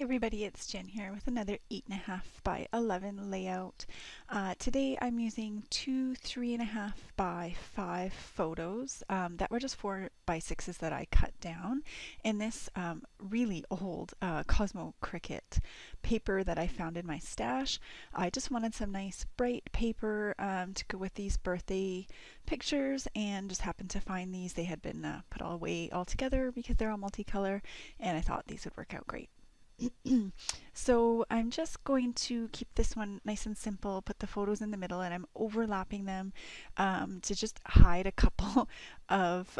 everybody, it's Jen here with another 8.5 by 11 layout. Today I'm using two 3.5 by 5 photos that were just 4 by 6s that I cut down in this really old Cosmo Cricket paper that I found in my stash. I just wanted some nice bright paper to go with these birthday pictures, and just happened to find these. They had been put away all together because they're all multicolor, and I thought these would work out great. So I'm just going to keep this one nice and simple, put the photos in the middle, and I'm overlapping them to just hide a couple of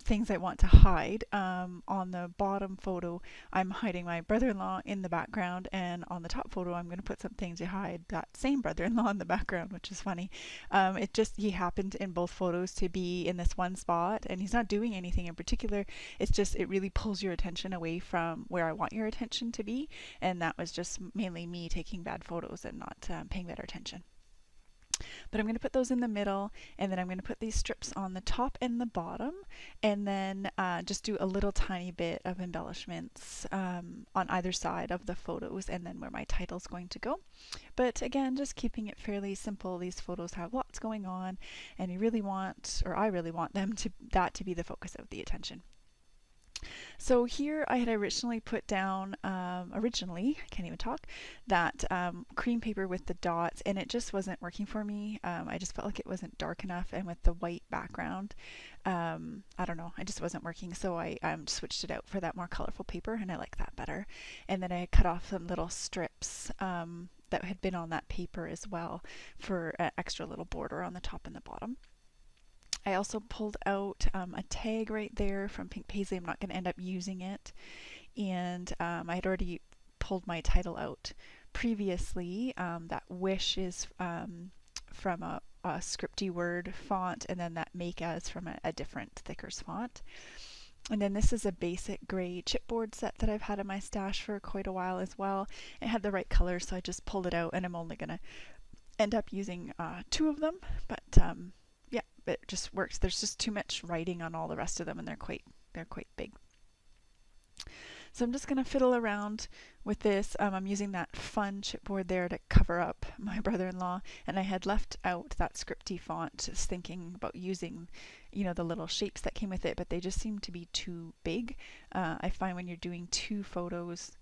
things I want to hide. On the bottom photo, I'm hiding my brother-in-law in the background, and on the top photo, I'm going to put something to hide that same brother-in-law in the background, which is funny. He happened in both photos to be in this one spot, and he's not doing anything in particular. It's just, it really pulls your attention away from where I want your attention to be, and that was just mainly me taking bad photos and not paying better attention. But I'm going to put those in the middle, and then I'm going to put these strips on the top and the bottom, and then just do a little tiny bit of embellishments on either side of the photos, and then where my title's going to go. But again, just keeping it fairly simple. These photos have lots going on, and I really want them to be the focus of the attention. So here I had originally put down, I can't even talk, that cream paper with the dots, and it just wasn't working for me. I just felt like it wasn't dark enough, and with the white background, I don't know, it just wasn't working. So I switched it out for that more colorful paper, and I like that better. And then I cut off some little strips that had been on that paper as well for an extra little border on the top and the bottom. I also pulled out a tag right there from Pink Paisley. I'm not going to end up using it. And I had already pulled my title out previously. That Wish is from a scripty word font, and then that Make As from a different thicker font. And then this is a basic gray chipboard set that I've had in my stash for quite a while as well. It had the right color, so I just pulled it out, and I'm only going to end up using 2 of them. But yeah, it just works. There's just too much writing on all the rest of them, and they're quite big. So I'm just going to fiddle around with this. I'm using that fun chipboard there to cover up my brother-in-law, and I had left out that scripty font, just thinking about using, the little shapes that came with it, but they just seem to be too big. I find when you're doing 2 photos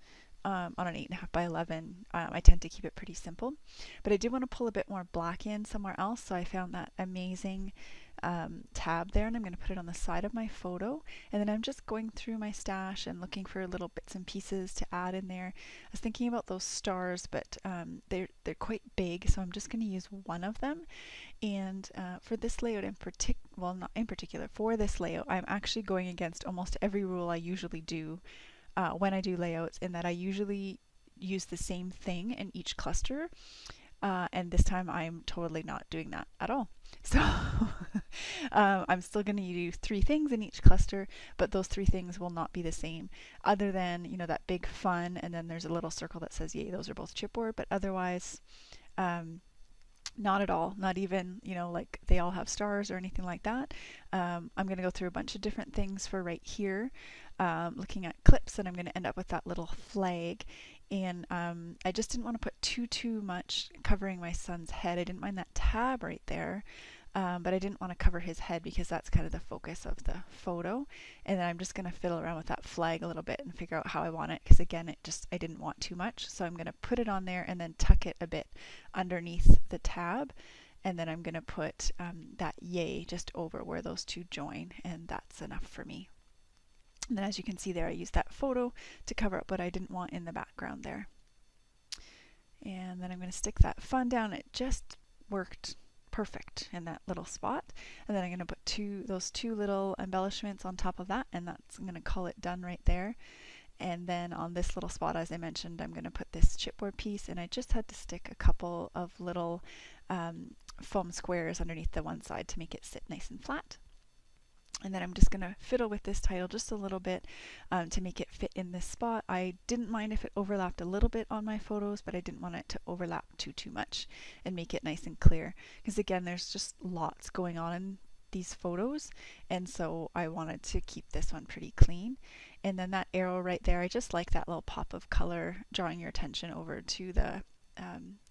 on an 8.5 by 11, I tend to keep it pretty simple. But I did want to pull a bit more black in somewhere else, so I found that amazing tab there, and I'm going to put it on the side of my photo. And then I'm just going through my stash and looking for little bits and pieces to add in there. I was thinking about those stars, but they're quite big, so I'm just going to use one of them. And for this layout not in particular, for this layout, I'm actually going against almost every rule I usually do when I do layouts, in that I usually use the same thing in each cluster, and this time I'm totally not doing that at all. So I'm still going to do 3 things in each cluster, but those 3 things will not be the same, other than that big fun, and then there's a little circle that says yay, those are both chipboard. But otherwise not at all, not even like they all have stars or anything like that. I'm going to go through a bunch of different things for right here, looking at clips, and I'm going to end up with that little flag. And I just didn't want to put too much covering my son's head. I didn't mind that tab right there, but I didn't want to cover his head because that's kind of the focus of the photo. And then I'm just going to fiddle around with that flag a little bit and figure out how I want it, because again, I didn't want too much. So I'm going to put it on there and then tuck it a bit underneath the tab. And then I'm going to put that yay just over where those 2 join, and that's enough for me. And then, as you can see there, I used that photo to cover up what I didn't want in the background there. And then I'm going to stick that fun down. It just worked perfect in that little spot. And then I'm going to put those 2 little embellishments on top of that, and I'm going to call it done right there. And then on this little spot, as I mentioned, I'm going to put this chipboard piece, and I just had to stick a couple of little foam squares underneath the one side to make it sit nice and flat. And then I'm just going to fiddle with this title just a little bit to make it fit in this spot. I didn't mind if it overlapped a little bit on my photos, but I didn't want it to overlap too much and make it nice and clear. Because again, there's just lots going on in these photos, and so I wanted to keep this one pretty clean. And then that arrow right there, I just like that little pop of color drawing your attention over to the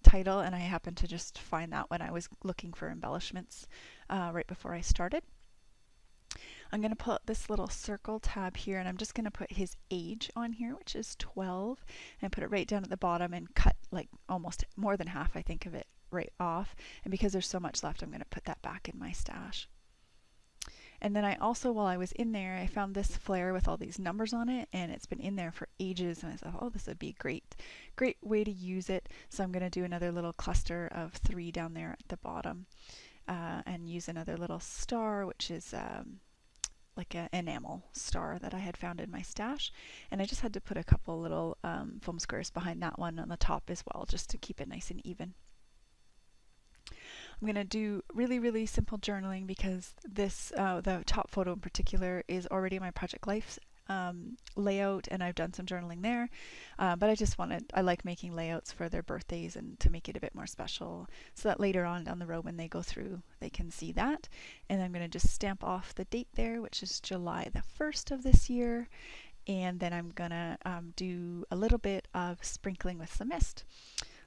title, and I happened to just find that when I was looking for embellishments right before I started. I'm going to put this little circle tab here, and I'm just going to put his age on here, which is 12, and put it right down at the bottom and cut like almost more than half, I think, of it right off. And because there's so much left, I'm going to put that back in my stash. And then I also, while I was in there, I found this flare with all these numbers on it, and it's been in there for ages, and I thought, oh, this would be a great way to use it. So I'm going to do another little cluster of 3 down there at the bottom, and use another little star, which is like an enamel star that I had found in my stash. And I just had to put a couple little foam squares behind that one on the top as well, just to keep it nice and even. I'm going to do really simple journaling because this, the top photo in particular, is already my Project Life layout, and I've done some journaling there. But I like making layouts for their birthdays and to make it a bit more special so that later on down the road when they go through, they can see that. And I'm going to just stamp off the date there, which is July the 1st of this year. And then I'm going to do a little bit of sprinkling with some mist.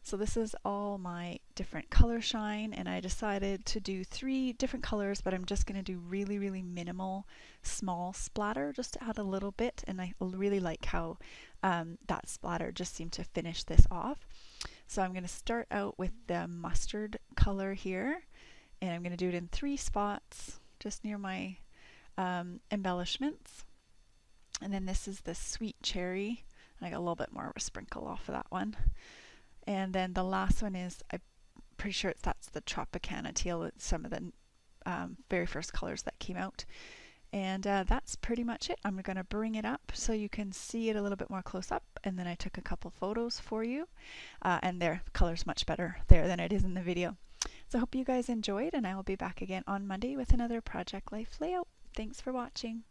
So this is all my different color shine, and I decided to do 3 different colors, but I'm just going to do really minimal small splatter just to add a little bit, and I really like how that splatter just seemed to finish this off. So I'm going to start out with the mustard color here, and I'm going to do it in 3 spots just near my embellishments. And then this is the sweet cherry, and I got a little bit more of a sprinkle off of that one. And then the last one is, I'm pretty sure that's the Tropicana teal. It's some of the very first colors that came out. And that's pretty much it. I'm going to bring it up so you can see it a little bit more close up. And then I took a couple photos for you. And the color's much better there than it is in the video. So I hope you guys enjoyed, and I will be back again on Monday with another Project Life layout. Thanks for watching.